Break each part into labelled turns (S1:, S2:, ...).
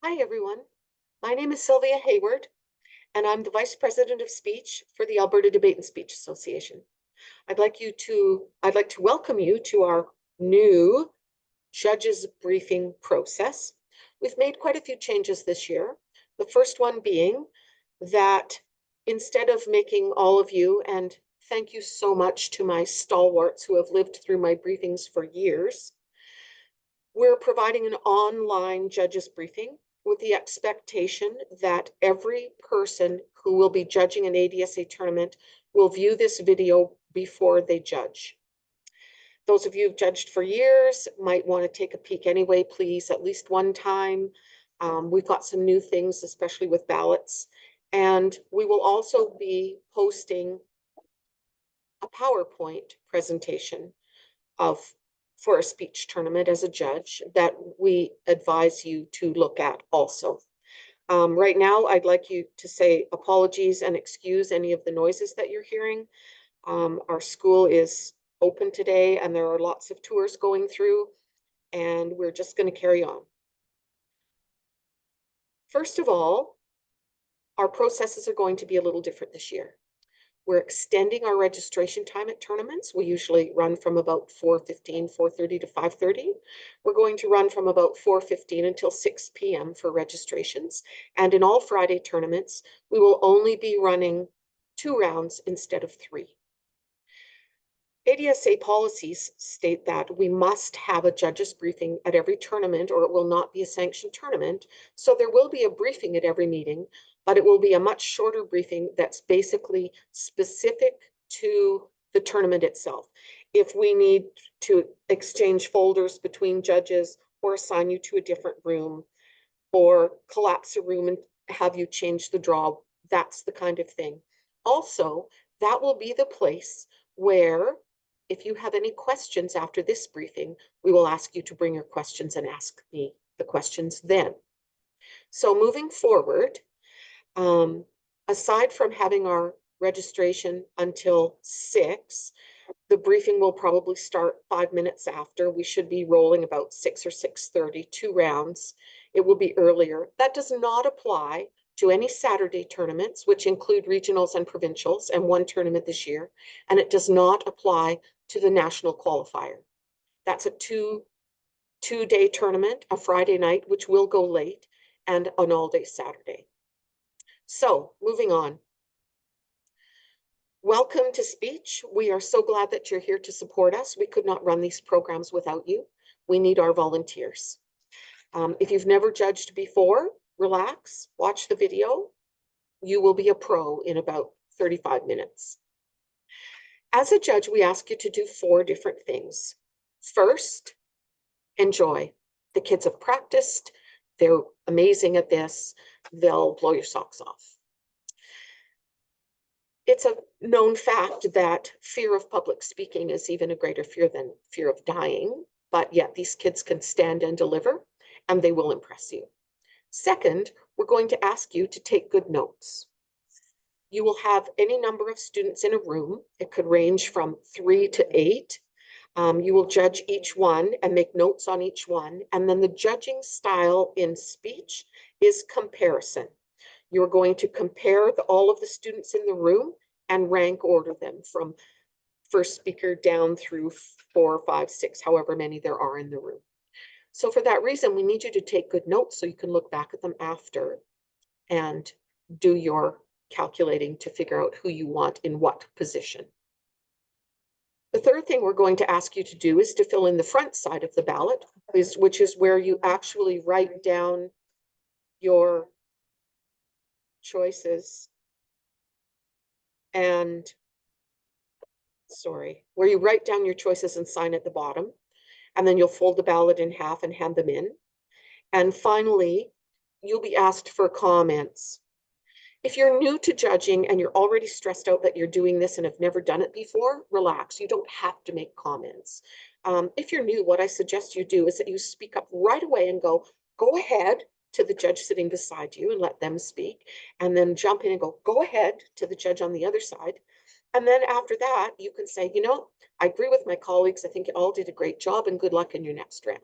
S1: Hi, everyone. My name is Sylvia Hayward, and I'm the Vice President of Speech for the Alberta Debate and Speech Association. I'd like to welcome you to our new judges briefing process. We've made quite a few changes this year. The first one being that instead of making all of you, and thank you so much to my stalwarts who have lived through my briefings for years, we're providing an online judges briefing with the expectation that every person who will be judging an ADSA tournament will view this video before they judge. Those of you who've judged for years might want to take a peek anyway, please, at least one time. We've got some new things, especially with ballots. And we will also be posting a PowerPoint presentation for a speech tournament as a judge that we advise you to look at also. Right now, I'd like you to say apologies and excuse any of the noises that you're hearing. Our school is open today and there are lots of tours going through, and we're just going to carry on. First of all, our processes are going to be a little different this year. We're extending our registration time at tournaments. We usually run from about 4:15, 4:30 to 5:30. We're going to run from about 4:15 until 6 p.m. for registrations. And in all Friday tournaments, we will only be running 2 rounds instead of 3. ADSA policies state that we must have a judges briefing at every tournament or it will not be a sanctioned tournament. So there will be a briefing at every meeting, but it will be a much shorter briefing that's basically specific to the tournament itself. If we need to exchange folders between judges or assign you to a different room or collapse a room and have you change the draw, that's the kind of thing. Also, that will be the place where if you have any questions after this briefing, we will ask you to bring your questions and ask me the questions then. So moving forward, aside from having our registration until 6, the briefing will probably start 5 minutes after. We should be rolling about 6 or 6:30, 2 rounds. It will be earlier. That does not apply to any Saturday tournaments, which include regionals and provincials, and 1 tournament this year. And it does not apply to the national qualifier. That's a two-day tournament, a Friday night, which will go late, and an all-day Saturday. So moving on. Welcome to Speech. We are so glad that you're here to support us. We could not run these programs without you. We need our volunteers. If you've never judged before, relax, watch the video. You will be a pro in about 35 minutes. As a judge, we ask you to do 4 different things. First, enjoy. The kids have practiced. They're amazing at this. They'll blow your socks off. It's a known fact that fear of public speaking is even a greater fear than fear of dying, but yet these kids can stand and deliver, and they will impress you. Second, we're going to ask you to take good notes. You will have any number of students in a room. It could range from 3 to 8. You will judge each one and make notes on each one. And then the judging style in speech is comparison. You're going to compare all of the students in the room and rank order them from first speaker down through 4, 5, 6, however many there are in the room. So for that reason, we need you to take good notes so you can look back at them after and do your calculating to figure out who you want in what position. The third thing we're going to ask you to do is to fill in the front side of the ballot, which is where you actually write down your choices and, where you write down your choices and sign at the bottom. And then you'll fold the ballot in half and hand them in. And finally, you'll be asked for comments. If you're new to judging and you're already stressed out that you're doing this and have never done it before, relax. You don't have to make comments. If you're new, what I suggest you do is that you speak up right away and go ahead to the judge sitting beside you and let them speak, and then jump in and go ahead to the judge on the other side. And then after that, you can say, I agree with my colleagues. I think you all did a great job and good luck in your next round.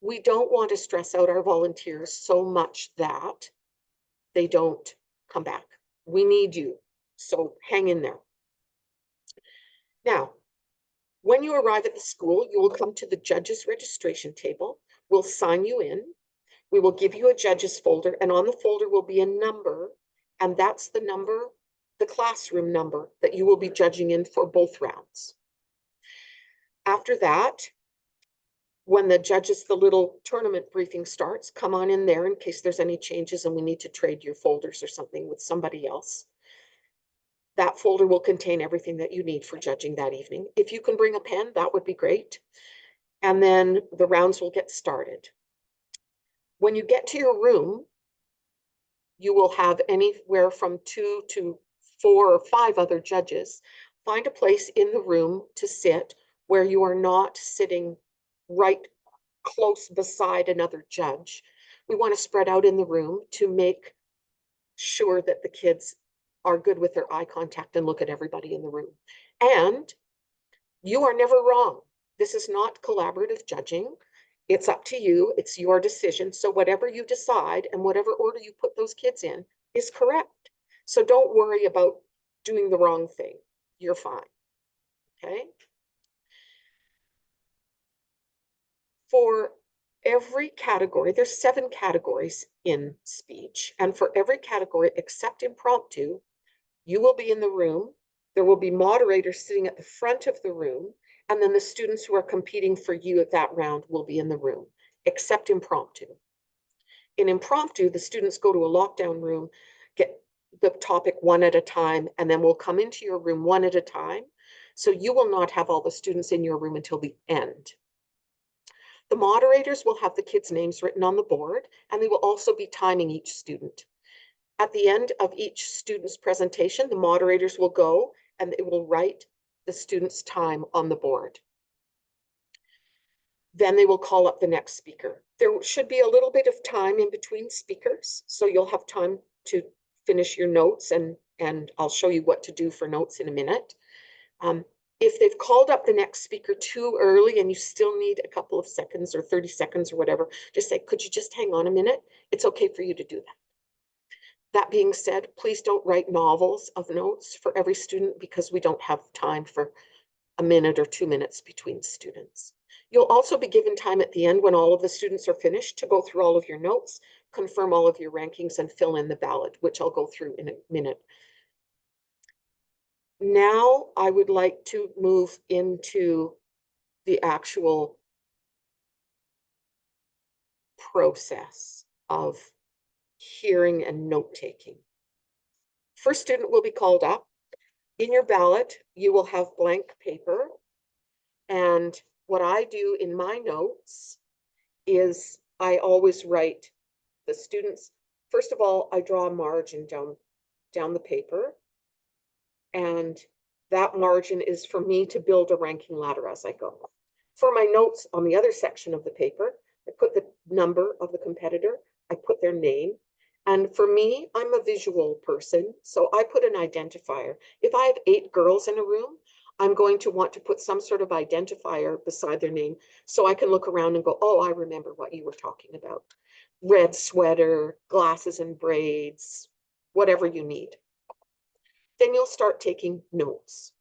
S1: we don't want to stress out our volunteers so much that they don't come back. We need you, so hang in there. Now, when you arrive at the school, you will come to the judges registration table. We'll sign you in. We will give you a judges folder, and on the folder will be a number, and that's the number, the classroom number that you will be judging in for both rounds. After that, when the judges, the little tournament briefing starts, come on in there in case there's any changes and we need to trade your folders or something with somebody else. That folder will contain everything that you need for judging that evening. If you can bring a pen, that would be great. And then the rounds will get started. When you get to your room, you will have anywhere from 2 to 4 or 5 other judges. Find a place in the room to sit where you are not sitting right close beside another judge. We want to spread out in the room to make sure that the kids are good with their eye contact and look at everybody in the room. And you are never wrong. This is not collaborative judging. It's up to you. It's your decision. So whatever you decide and whatever order you put those kids in is correct. So don't worry about doing the wrong thing. You're fine. Okay? For every category, there's 7 categories in speech. And for every category except impromptu, you will be in the room. There will be moderators sitting at the front of the room. And then the students who are competing for you at that round will be in the room, except impromptu. In impromptu, the students go to a lockdown room, get the topic one at a time, and then we'll come into your room one at a time. So you will not have all the students in your room until the end. The moderators will have the kids' names written on the board, and they will also be timing each student. At the end of each student's presentation, the moderators will go and they will write the student's time on the board. Then they will call up the next speaker. There should be a little bit of time in between speakers, so you'll have time to finish your notes, and I'll show you what to do for notes in a minute. If they've called up the next speaker too early and you still need a couple of seconds or 30 seconds or whatever, just say, could you just hang on a minute? It's okay for you to do that. That being said, please don't write novels of notes for every student because we don't have time for a minute or 2 minutes between students. You'll also be given time at the end when all of the students are finished to go through all of your notes, confirm all of your rankings, and fill in the ballot, which I'll go through in a minute. Now I would like to move into the actual process of hearing and note-taking. First student will be called up. In your ballot, you will have blank paper. And what I do in my notes is I always write the students. First of all, I draw a margin down the paper. And that margin is for me to build a ranking ladder as I go. For my notes on the other section of the paper, I put the number of the competitor, I put their name. And for me, I'm a visual person, so I put an identifier. If I have 8 girls in a room, I'm going to want to put some sort of identifier beside their name so I can look around and go, oh, I remember what you were talking about. Red sweater, glasses and braids, whatever you need. Then you'll start taking notes.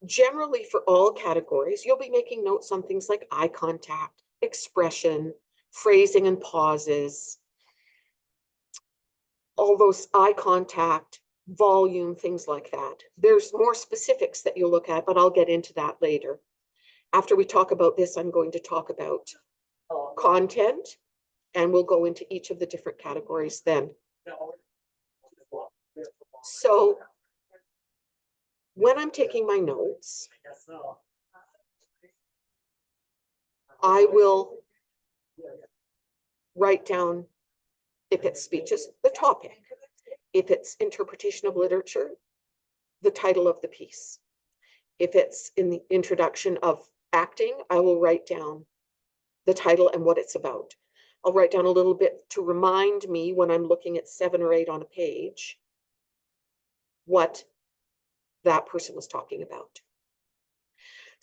S1: Generally, for all categories, you'll be making notes on things like eye contact, expression, phrasing and pauses, all those eye contact, volume, things like that. There's more specifics that you'll look at, but I'll get into that later. After we talk about this, I'm going to talk about content, and we'll go into each of the different categories then. So when I'm taking my notes, I will write down, if it's speeches, the topic. If it's interpretation of literature, the title of the piece. If it's in the introduction of acting, I will write down the title and what it's about. I'll write down a little bit to remind me when I'm looking at 7 or 8 on a page what that person was talking about.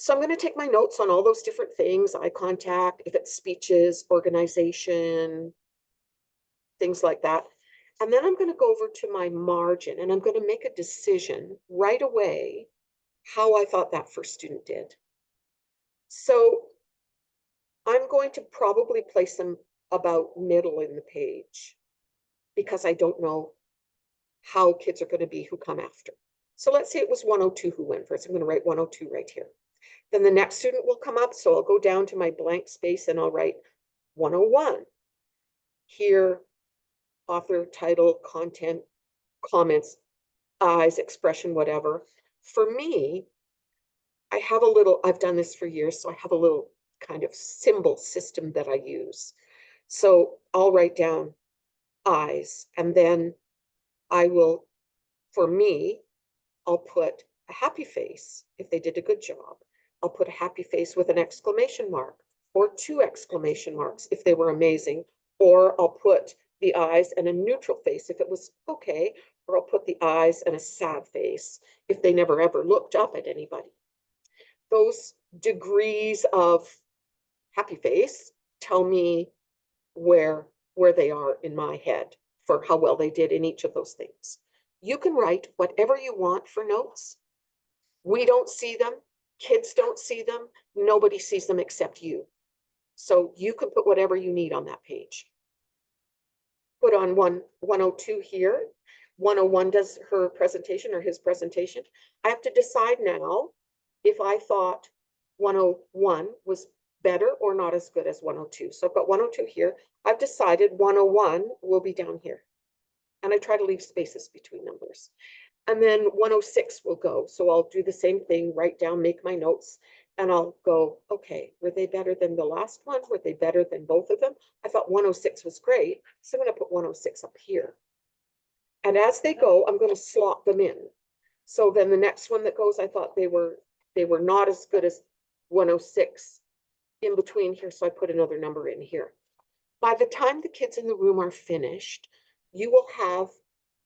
S1: So I'm going to take my notes on all those different things, eye contact, if it's speeches, organization, things like that. And then I'm going to go over to my margin and I'm going to make a decision right away how I thought that first student did. So I'm going to probably place them about middle in the page because I don't know how kids are going to be who come after. So let's say it was 102 who went first. I'm going to write 102 right here. Then the next student will come up. So I'll go down to my blank space and I'll write 101. Here, author, title, content, comments, eyes, expression, whatever. For me, I have a little, I've done this for years, so I have a little kind of symbol system that I use. So I'll write down eyes, and then I will, for me, I'll put a happy face if they did a good job. I'll put a happy face with an exclamation mark or 2 exclamation marks if they were amazing, or I'll put the eyes and a neutral face if it was okay, or I'll put the eyes and a sad face if they never ever looked up at anybody. Those degrees of happy face tell me where they are in my head for how well they did in each of those things. You can write whatever you want for notes. We don't see them. Kids don't see them. Nobody sees them except you. So you can put whatever you need on that page. Put on 102 here. 101 does her presentation or his presentation. I have to decide now if I thought 101 was better or not as good as 102. So I've got 102 here. I've decided 101 will be down here. And I try to leave spaces between numbers. And then 106 will go. So I'll do the same thing, write down, make my notes, and I'll go, okay, were they better than the last one? Were they better than both of them? I thought 106 was great, so I'm going to put 106 up here. And as they go, I'm going to slot them in. So then the next one that goes, I thought they were not as good as 106 in between here, so I put another number in here. By the time the kids in the room are finished, you will have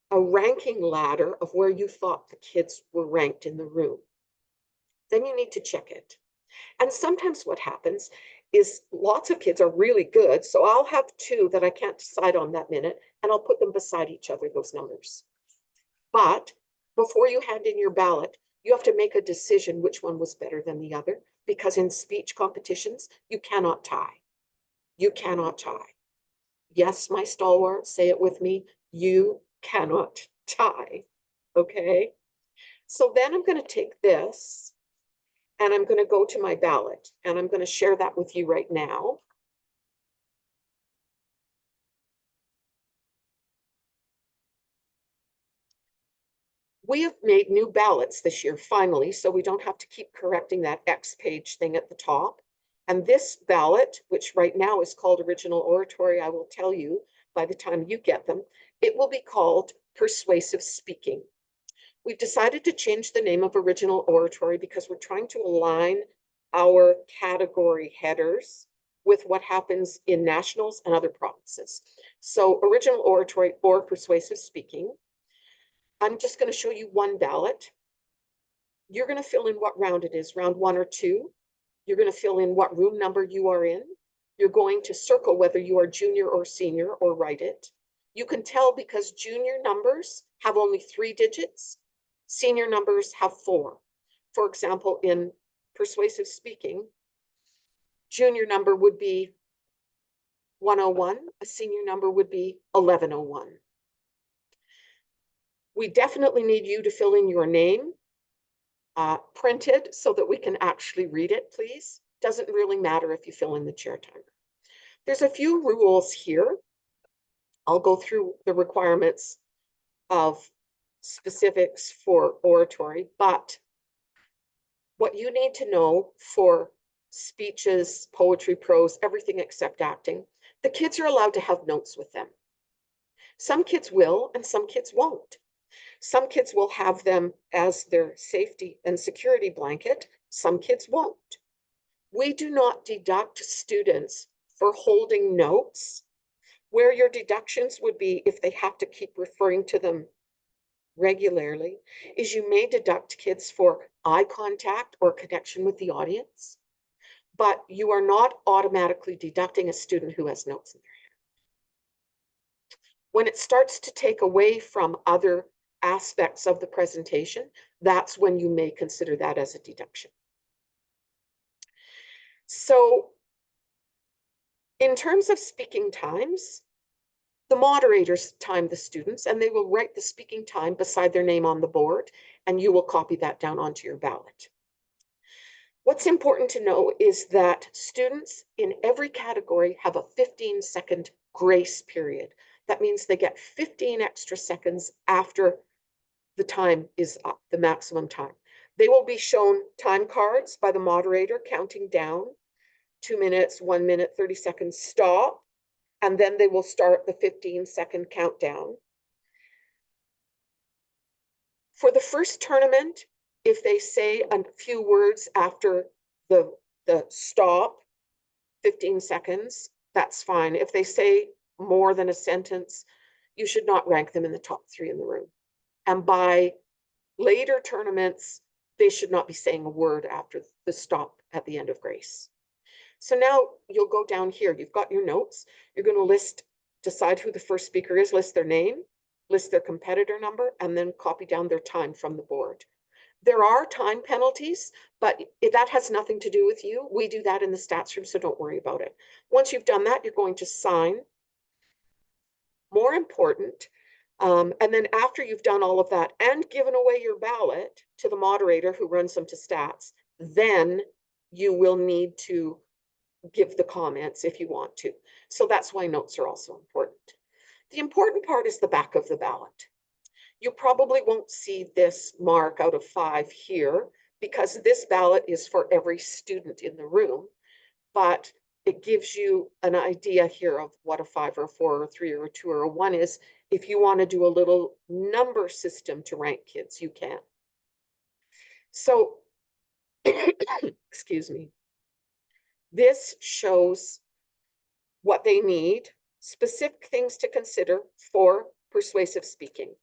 S1: a ranking ladder of where you thought the kids were ranked in the room. Then you need to check it. And sometimes what happens is lots of kids are really good. So I'll have 2 that I can't decide on that minute, and I'll put them beside each other, those numbers. But before you hand in your ballot, you have to make a decision which one was better than the other, because in speech competitions, you cannot tie. You cannot tie. Yes, my stalwart, say it with me. You cannot tie. Okay? So then I'm going to take this and I'm going to go to my ballot and I'm going to share that with you right now. We have made new ballots this year, finally, so we don't have to keep correcting that X page thing at the top. And this ballot, which right now is called Original Oratory, I will tell you by the time you get them, it will be called Persuasive Speaking. We've decided to change the name of Original Oratory because we're trying to align our category headers with what happens in nationals and other provinces. So Original Oratory or Persuasive Speaking. I'm just going to show you one ballot. You're going to fill in what round it is, round 1 or 2. You're going to fill in what room number you are in. You're going to circle whether you are junior or senior or write it. You can tell because junior numbers have only 3 digits. Senior numbers have 4. For example, in persuasive speaking, junior number would be 101. A senior number would be 1101. We definitely need you to fill in your name, printed so that we can actually read it, please. Doesn't really matter if you fill in the chair timer. There's a few rules here. I'll go through the requirements of specifics for oratory, but what you need to know for speeches, poetry, prose, everything except acting, the kids are allowed to have notes with them. Some kids will and some kids won't. Some kids will have them as their safety and security blanket. Some kids won't. We do not deduct students for holding notes, where your deductions would be if they have to keep referring to them regularly is you may deduct kids for eye contact or connection with the audience, but you are not automatically deducting a student who has notes in their hand. When it starts to take away from other aspects of the presentation, that's when you may consider that as a deduction. So in terms of speaking times, the moderators time the students, and they will write the speaking time beside their name on the board, and you will copy that down onto your ballot. What's important to know is that students in every category have a 15-second grace period. That means they get 15 extra seconds after the time is up, the maximum time. They will be shown time cards by the moderator counting down 2 minutes, 1 minute, 30 seconds, stop, and then they will start the 15-second countdown. For the first tournament, if they say a few words after the stop, 15 seconds, that's fine. If they say more than a sentence, you should not rank them in the top 3 in the room. And by later tournaments, they should not be saying a word after the stop at the end of grace. So now you'll go down here. You've got your notes. You're going to decide who the first speaker is, list their name, list their competitor number, and then copy down their time from the board. There are time penalties, but that has nothing to do with you. We do that in the stats room, so don't worry about it. Once you've done that, you're going to sign. More important, and then after you've done all of that and given away your ballot to the moderator who runs them to stats, then you will need to give the comments if you want to. So that's why notes are also important. The important part is the back of the ballot. You probably won't see this mark out of 5 here because this ballot is for every student in the room, but it gives you an idea here of what a 5 or a 4 or a 3 or a 2 or a 1 is. If you want to do a little number system to rank kids, you can. So, excuse me. This shows what they need, specific things to consider for persuasive speaking,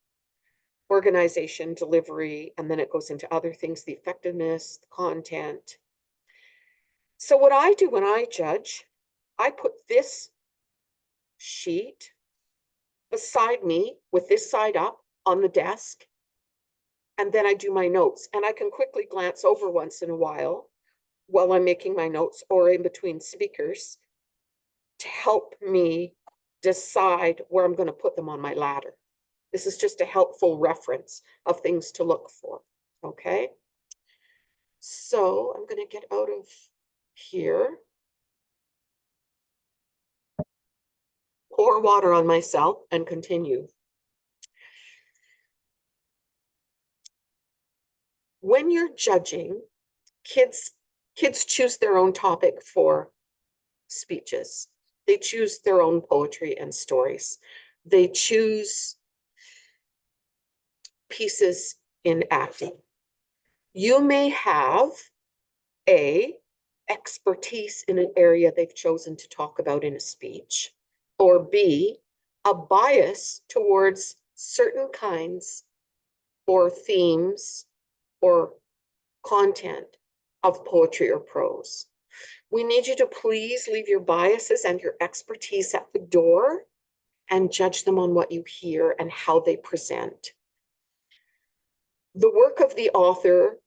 S1: organization, delivery, and then it goes into other things, the effectiveness, the content. So what I do when I judge, I put this sheet beside me with this side up on the desk, and then I do my notes, and I can quickly glance over once in a while I'm making my notes or in between speakers to help me decide where I'm going to put them on my ladder. This is just a helpful reference of things to look for, okay? So I'm going to get out of here, pour water on myself, and continue. When you're judging, kids choose their own topic for speeches. They choose their own poetry and stories. They choose pieces in acting. You may have expertise in an area they've chosen to talk about in a speech, or B, a bias towards certain kinds or themes or content of poetry or prose. We need you to please leave your biases and your expertise at the door and judge them on what you hear and how they present. The work of the author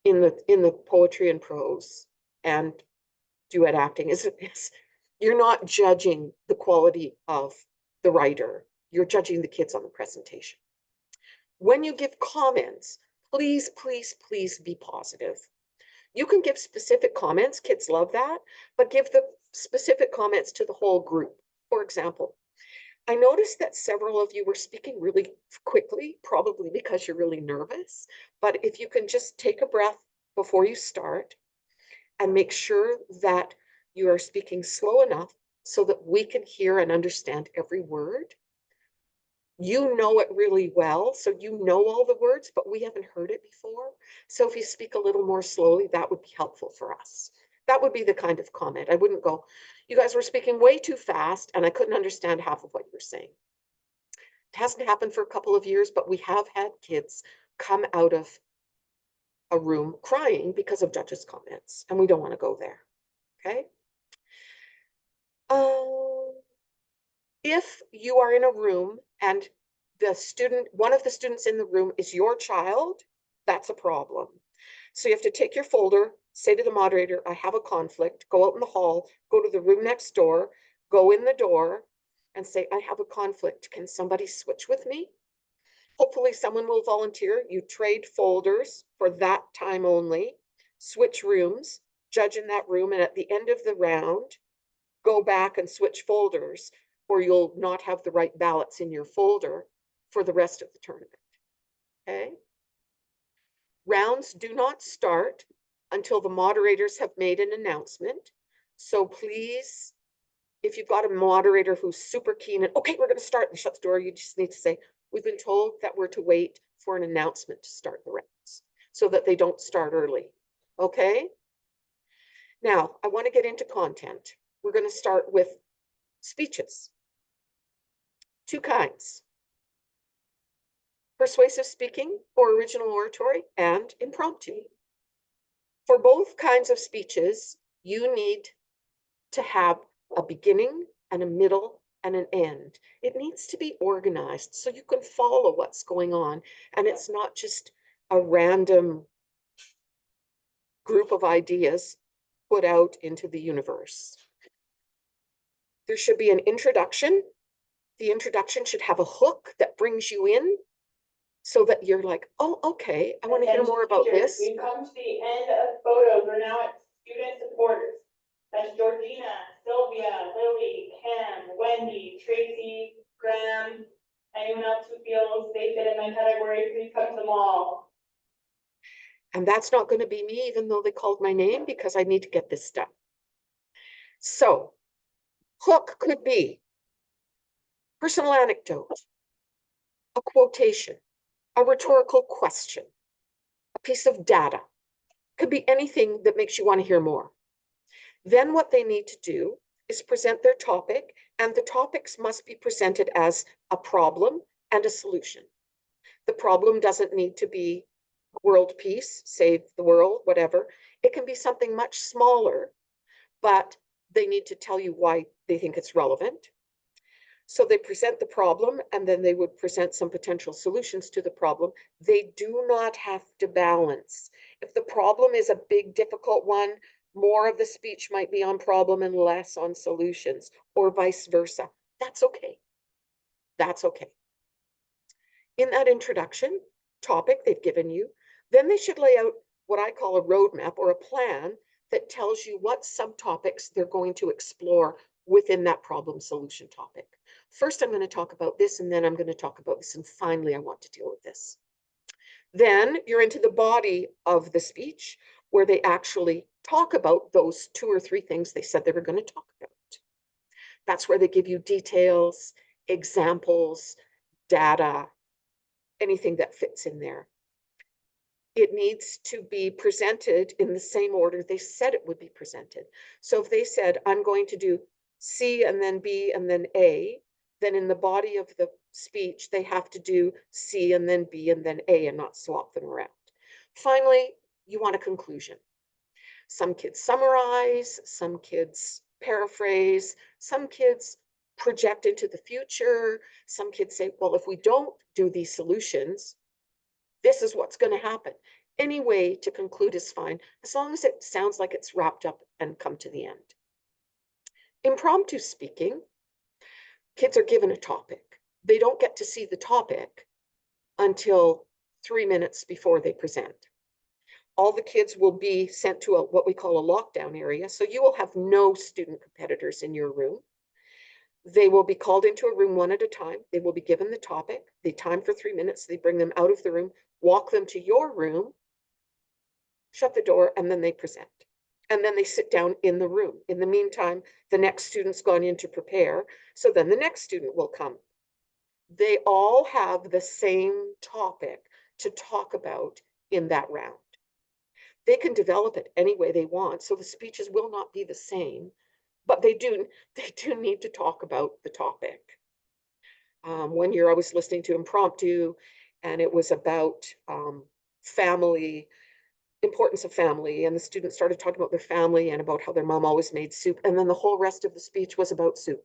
S1: in the poetry and prose and duet acting is you're not judging the quality of the writer, you're judging the kids on the presentation. When you give comments, please, please, please be positive. You can give specific comments, kids love that, but give the specific comments to the whole group. For example, I noticed that several of you were speaking really quickly, probably because you're really nervous, but if you can just take a breath before you start and make sure that you are speaking slow enough so that we can hear and understand every word. You know it really well, so you know all the words, but we haven't heard it before. So if you speak a little more slowly, that would be helpful for us. That would be the kind of comment. I wouldn't go, you guys were speaking way too fast and I couldn't understand half of what you were saying. It hasn't happened for a couple of years, but we have had kids come out of a room crying because of judges' comments, and we don't want to go there. Okay. If you are in a room and one of the students in the room is your child, that's a problem. So you have to take your folder, say to the moderator, I have a conflict, go out in the hall, go to the room next door, go in the door and say, I have a conflict. Can somebody switch with me? Hopefully someone will volunteer. You trade folders for that time only, switch rooms, judge in that room, and at the end of the round, go back and switch folders, or you'll not have the right ballots in your folder for the rest of the tournament. Okay? Rounds do not start until the moderators have made an announcement. So please, if you've got a moderator who's super keen and, okay, we're going to start, and shut the door, you just need to say, we've been told that we're to wait for an announcement to start the rounds so that they don't start early. Okay? Now, I want to get into content. We're going to start with speeches. Two kinds: persuasive speaking or original oratory, and impromptu. For both kinds of speeches, you need to have a beginning and a middle and an end. It needs to be organized so you can follow what's going on, and it's not just a random group of ideas put out into the universe. There should be an introduction. The introduction should have a hook that brings you in so that you're like, oh, okay, I want to hear more about this.
S2: We've come to the end of photos. We're now at student supporters. That's Georgina, Sylvia, Lily, Kim, Wendy, Tracy, Graham. Anyone else who feels they fit in my category, please come to them all.
S1: And that's not going to be me, even though they called my name, because I need to get this done. So, hook could be personal anecdote, a quotation, a rhetorical question, a piece of data. Could be anything that makes you want to hear more. Then what they need to do is present their topic, and the topics must be presented as a problem and a solution. The problem doesn't need to be world peace, save the world, whatever. It can be something much smaller, but they need to tell you why they think it's relevant. So they present the problem, and then they would present some potential solutions to the problem. They do not have to balance. If the problem is a big, difficult one, more of the speech might be on problem and less on solutions, or vice versa. That's okay. That's okay. In that introduction topic they've given you, then they should lay out what I call a roadmap or a plan that tells you what subtopics they're going to explore within that problem solution topic. First, I'm going to talk about this, and then I'm going to talk about this, and finally, I want to deal with this. Then you're into the body of the speech where they actually talk about those 2 or 3 things they said they were going to talk about. That's where they give you details, examples, data, anything that fits in there. It needs to be presented in the same order they said it would be presented. So if they said, I'm going to do C and then B and then A, then in the body of the speech, they have to do C and then B and then A and not swap them around. Finally, you want a conclusion. Some kids summarize, some kids paraphrase, some kids project into the future. Some kids say, well, if we don't do these solutions, this is what's going to happen. Any way to conclude is fine, as long as it sounds like it's wrapped up and come to the end. Impromptu speaking, kids are given a topic. They don't get to see the topic until 3 minutes before they present. All the kids will be sent to what we call a lockdown area, so you will have no student competitors in your room. They will be called into a room one at a time. They will be given the topic, the time for 3 minutes. They bring them out of the room, walk them to your room, shut the door, and then they present. And then they sit down in the room. In the meantime, the next student's gone in to prepare, so then the next student will come. They all have the same topic to talk about in that round. They can develop it any way they want, so the speeches will not be the same, but they do need to talk about the topic. One year I was listening to Impromptu, and it was about family, importance of family. And the students started talking about their family and about how their mom always made soup. And then the whole rest of the speech was about soup.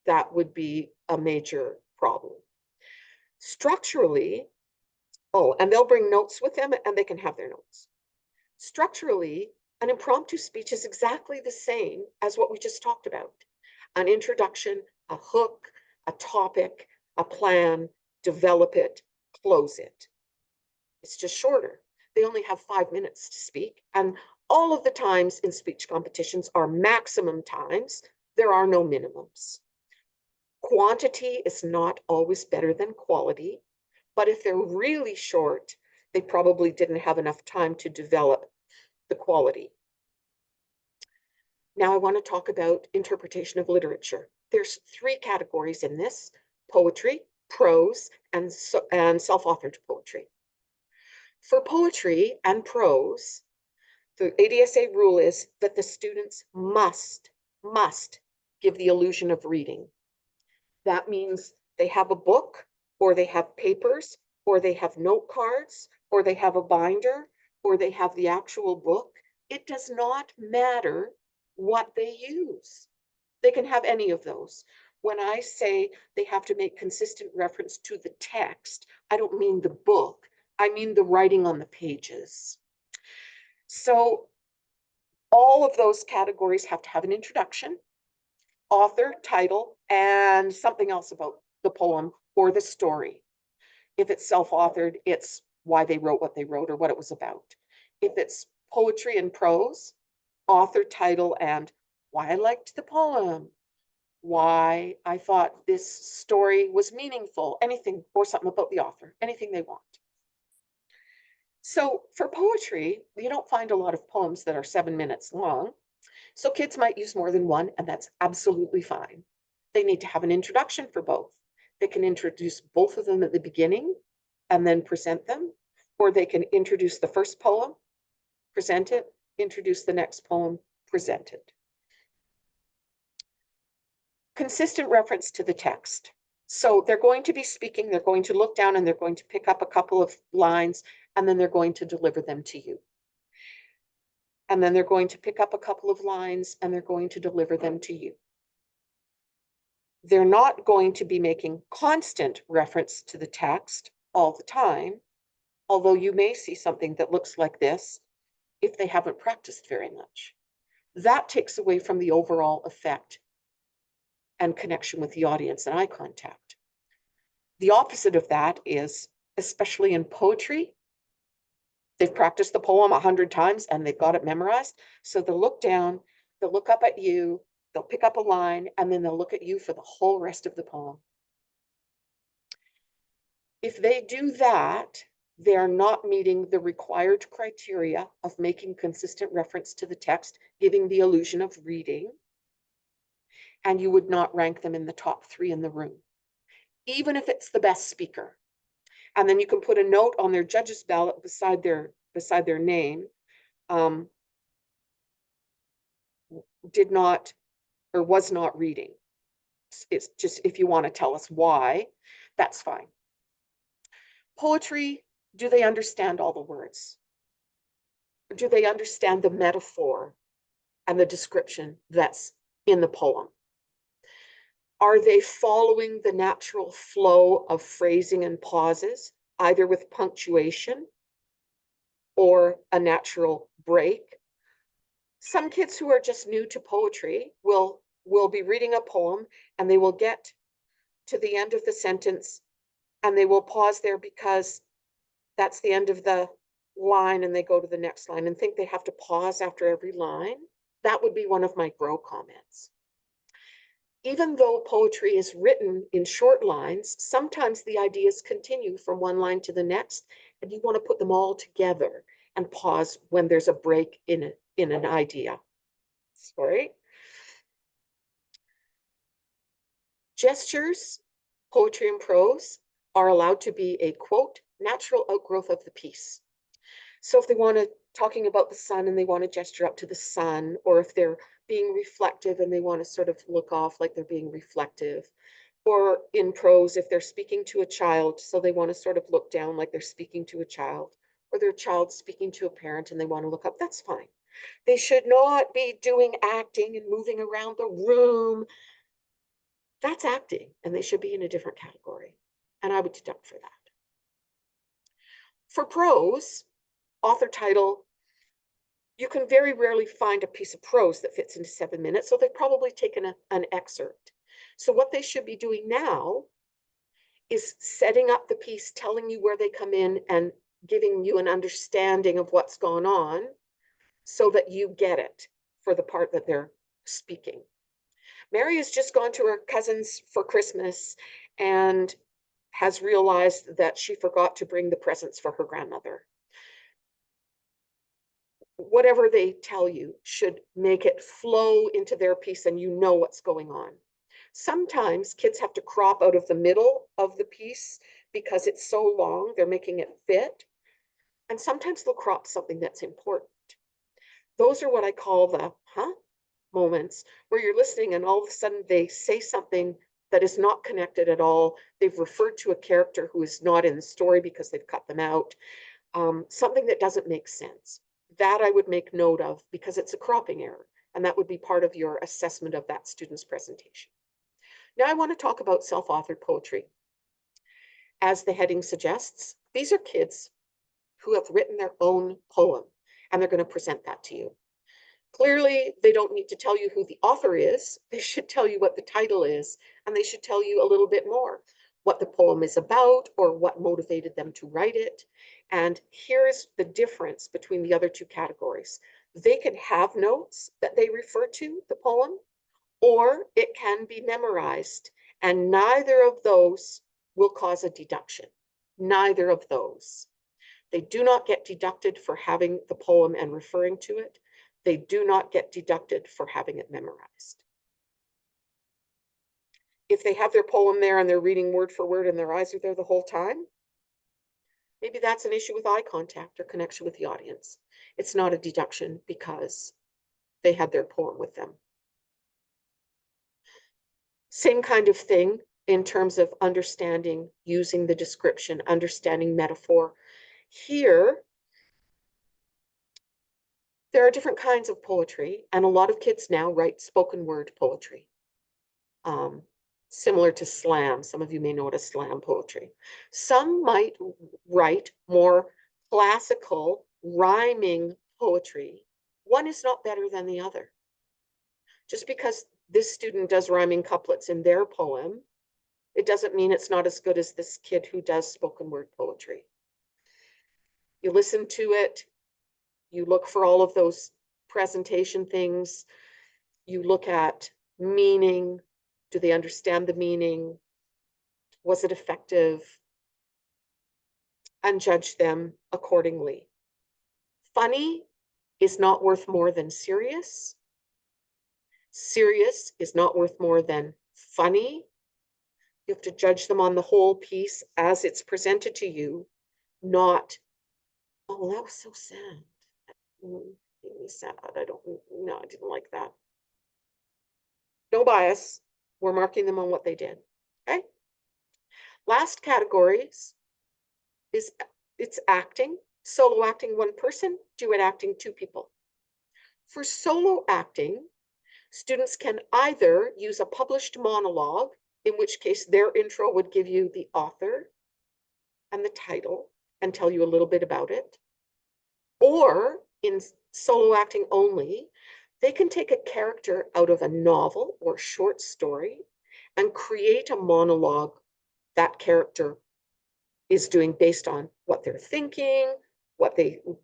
S1: That would be a major problem. Structurally, oh, and they'll bring notes with them and they can have their notes. Structurally, an impromptu speech is exactly the same as what we just talked about. An introduction, a hook, a topic, a plan, develop it, close it. It's just shorter. They only have 5 minutes to speak, and all of the times in speech competitions are maximum times. There are no minimums. Quantity is not always better than quality, but if they're really short, they probably didn't have enough time to develop the quality. Now I want to talk about interpretation of literature. There's 3 categories in this: poetry, prose, and self-authored poetry. For poetry and prose, the ADSA rule is that the students must give the illusion of reading. That means they have a book, or they have papers, or they have note cards, or they have a binder, or they have the actual book. It does not matter what they use. They can have any of those. When I say they have to make consistent reference to the text, I don't mean the book. I mean the writing on the pages. So all of those categories have to have an introduction, author, title, and something else about the poem or the story. If it's self-authored, it's why they wrote what they wrote or what it was about. If it's poetry and prose, author, title, and why I liked the poem, why I thought this story was meaningful, anything, or something about the author, anything they want. So for poetry, you don't find a lot of poems that are 7 minutes long. So kids might use more than one, and that's absolutely fine. They need to have an introduction for both. They can introduce both of them at the beginning and then present them, or they can introduce the first poem, present it, introduce the next poem, present it. Consistent reference to the text. So they're going to be speaking, they're going to look down and they're going to pick up a couple of lines, and then they're going to deliver them to you. And then they're going to pick up a couple of lines and they're going to deliver them to you. They're not going to be making constant reference to the text all the time, although you may see something that looks like this if they haven't practiced very much. That takes away from the overall effect and connection with the audience and eye contact. The opposite of that is, especially in poetry, they've practiced the poem 100 times and they've got it memorized. So they'll look down, they'll look up at you, they'll pick up a line, and then they'll look at you for the whole rest of the poem. If they do that, they are not meeting the required criteria of making consistent reference to the text, giving the illusion of reading, and you would not rank them in the top 3 in the room, even if it's the best speaker. And then you can put a note on their judge's ballot beside their name, did not or was not reading. It's just, if you want to tell us why, that's fine. Poetry, do they understand all the words? Do they understand the metaphor and the description that's in the poem? Are they following the natural flow of phrasing and pauses, either with punctuation or a natural break? Some kids who are just new to poetry will be reading a poem and they will get to the end of the sentence and they will pause there because that's the end of the line, and they go to the next line and think they have to pause after every line. That would be one of my grow comments. Even though poetry is written in short lines, sometimes the ideas continue from one line to the next, and you want to put them all together and pause when there's a break in an idea. Sorry. Gestures, poetry and prose, are allowed to be a, quote, natural outgrowth of the piece. So if they want to, talking about the sun and they want to gesture up to the sun, or if they're being reflective and they want to sort of look off like they're being reflective, Or in prose, if they're speaking to a child, so they want to sort of look down like they're speaking to a child, or their child speaking to a parent and they want to look up, that's fine. They should not be doing acting and moving around the room. That's acting, and they should be in a different category. And I would deduct for that. For prose, author title, you can very rarely find a piece of prose that fits into 7 minutes, so they've probably taken an excerpt. So what they should be doing now is setting up the piece, telling you where they come in and giving you an understanding of what's gone on so that you get it for the part that they're speaking. Mary has just gone to her cousin's for Christmas and has realized that she forgot to bring the presents for her grandmother. Whatever they tell you should make it flow into their piece and you know what's going on. Sometimes kids have to crop out of the middle of the piece because it's so long, they're making it fit. And sometimes they'll crop something that's important. Those are what I call the moments where you're listening and all of a sudden they say something that is not connected at all. They've referred to a character who is not in the story because they've cut them out. Something that doesn't make sense. That I would make note of because it's a cropping error, and that would be part of your assessment of that student's presentation. Now I want to talk about self-authored poetry. As the heading suggests, these are kids who have written their own poem, and they're going to present that to you. Clearly, they don't need to tell you who the author is. They should tell you what the title is, and they should tell you a little bit more, what the poem is about or what motivated them to write it. And here's the difference between the other two categories. They can have notes that they refer to the poem, or it can be memorized, and neither of those will cause a deduction. Neither of those. They do not get deducted for having the poem and referring to it. They do not get deducted for having it memorized. If they have their poem there and they're reading word for word and their eyes are there the whole time, maybe that's an issue with eye contact or connection with the audience. It's not a deduction because they had their poem with them. Same kind of thing in terms of understanding, using the description, understanding metaphor. Here, there are different kinds of poetry, and a lot of kids now write spoken word poetry. Similar to slam. Some of you may know it as slam poetry. Some might write more classical rhyming poetry. One is not better than the other. Just because this student does rhyming couplets in their poem, it doesn't mean it's not as good as this kid who does spoken word poetry. You listen to it, you look for all of those presentation things, you look at meaning. Do they understand the meaning? Was it effective? And judge them accordingly. Funny is not worth more than serious. Serious is not worth more than funny. You have to judge them on the whole piece as it's presented to you, not, oh, that was so sad. Made me sad. I didn't like that. No bias. We're marking them on what they did. Okay. Last categories is it's acting, solo acting one person, duet acting two people. For solo acting, students can either use a published monologue, in which case their intro would give you the author and the title and tell you a little bit about it, or in solo acting only, they can take a character out of a novel or short story and create a monologue that character is doing based on what they're thinking, what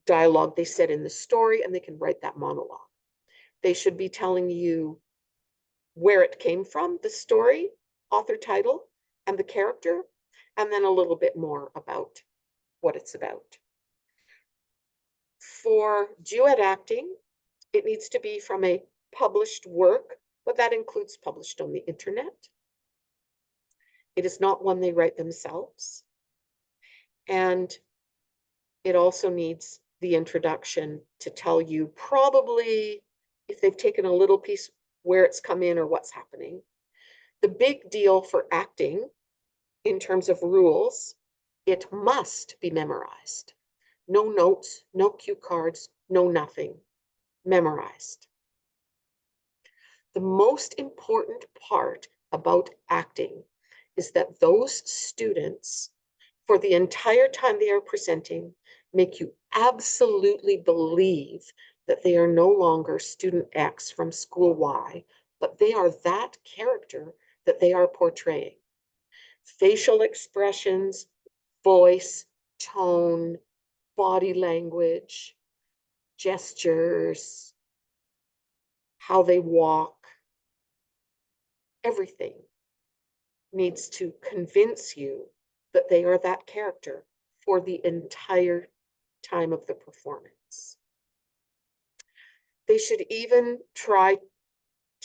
S1: dialogue they said in the story, and they can write that monologue. They should be telling you where it came from, the story, author title, and the character, and then a little bit more about what it's about. For duet acting, it needs to be from a published work, but that includes published on the internet. It is not one they write themselves. And it also needs the introduction to tell you probably if they've taken a little piece where it's come in or what's happening. The big deal for acting in terms of rules, it must be memorized. No notes, no cue cards, no nothing. Memorized. The most important part about acting is that those students, for the entire time they are presenting, make you absolutely believe that they are no longer student X from school Y, but they are that character that they are portraying. Facial expressions, voice, tone, body language, gestures, how they walk, everything needs to convince you that they are that character for the entire time of the performance. They should even try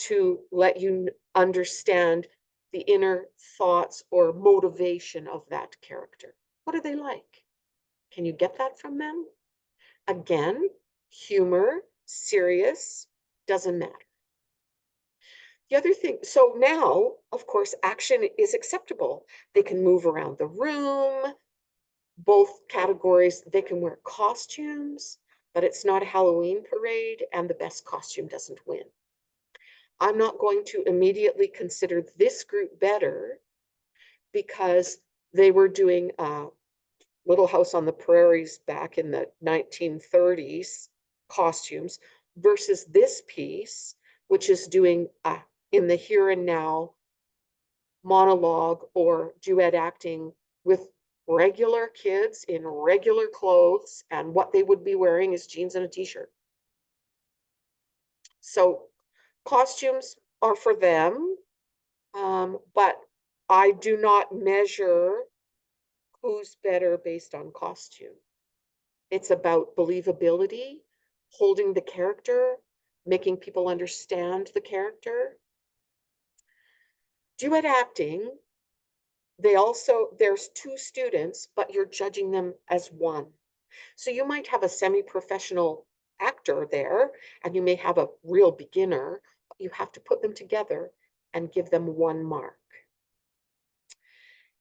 S1: to let you understand the inner thoughts or motivation of that character. What are they like? Can you get that from them? Again, humor, serious, doesn't matter. The other thing, so now, of course, action is acceptable. They can move around the room, both categories, they can wear costumes, but it's not a Halloween parade and the best costume doesn't win. I'm not going to immediately consider this group better because they were doing Little House on the Prairies back in the 1930s costumes versus this piece, which is doing in the here and now monologue or duet acting with regular kids in regular clothes, and what they would be wearing is jeans and a t-shirt. So costumes are for them, but I do not measure who's better based on costume. It's about believability, holding the character, making people understand the character. Duet acting, there's two students, but you're judging them as one. So you might have a semi-professional actor there, and you may have a real beginner, but you have to put them together and give them one mark.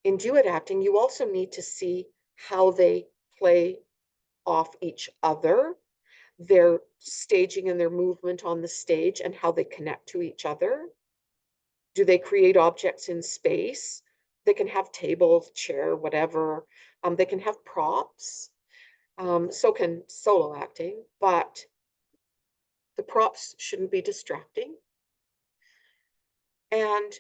S1: In duet acting, you also need to see how they play off each other, their staging and their movement on the stage, and how they connect to each other. Do they create objects in space? They can have tables, chair, whatever. They can have props. So can solo acting, but the props shouldn't be distracting. And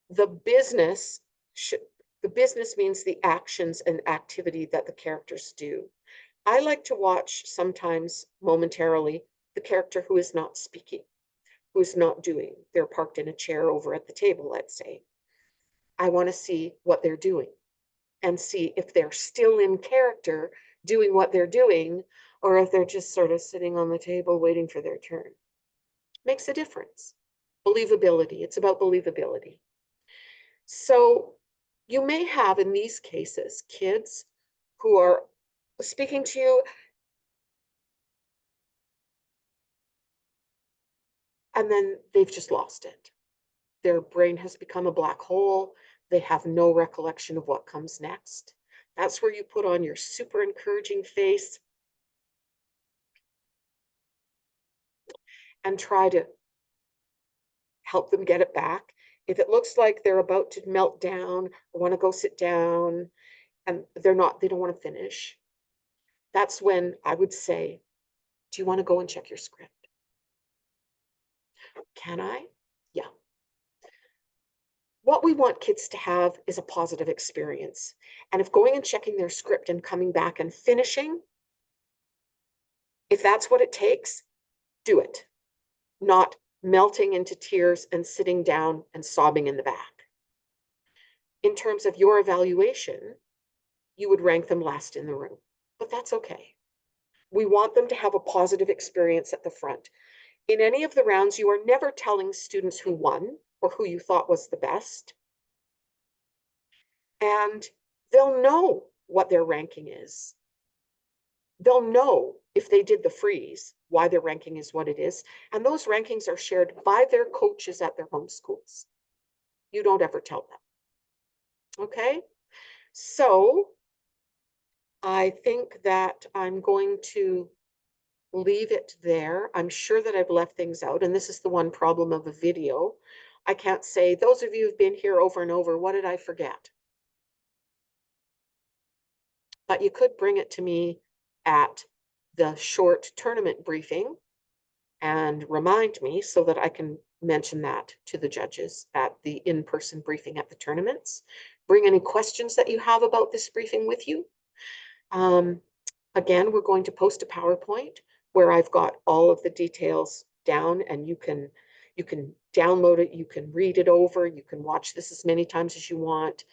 S1: the business should, the business means the actions and activity that the characters do. I like to watch sometimes momentarily the character who is not speaking, who is not doing. They're parked in a chair over at the table, let's say. I want to see what they're doing and see if they're still in character doing what they're doing, or if they're just sort of sitting on the table waiting for their turn. Makes a difference. Believability, it's about believability. So you may have in these cases kids who are speaking to you and then they've just lost it. Their brain has become a black hole. They have no recollection of what comes next. That's where you put on your super encouraging face and try to help them get it back. If it looks like they're about to melt down, or want to go sit down, and they don't want to finish, that's when I would say, do you want to go and check your script? Can I? Yeah. What we want kids to have is a positive experience. And if going and checking their script and coming back and finishing, if that's what it takes, do it. Not melting into tears and sitting down and sobbing in the back. In terms of your evaluation, you would rank them last in the room, but that's okay. We want them to have a positive experience at the front. In any of the rounds, you are never telling students who won or who you thought was the best. And they'll know what their ranking is. They'll know if they did the freeze, why their ranking is what it is. And those rankings are shared by their coaches at their home schools. you don't ever tell them. Okay, so I think that I'm going to leave it there. I'm sure that I've left things out, and this is the one problem of a video. I can't say, those of you who've been here over and over, what did I forget? But you could bring it to me at the short tournament briefing and remind me so that I can mention that to the judges at the in-person briefing at the tournaments. Bring any questions that you have about this briefing with you. Again, we're going to post a PowerPoint where I've got all of the details down, and you can download it, you can read it over, you can watch this as many times as you want.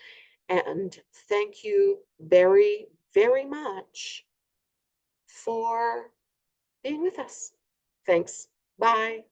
S1: And thank you very, very much for being with us. Thanks. Bye.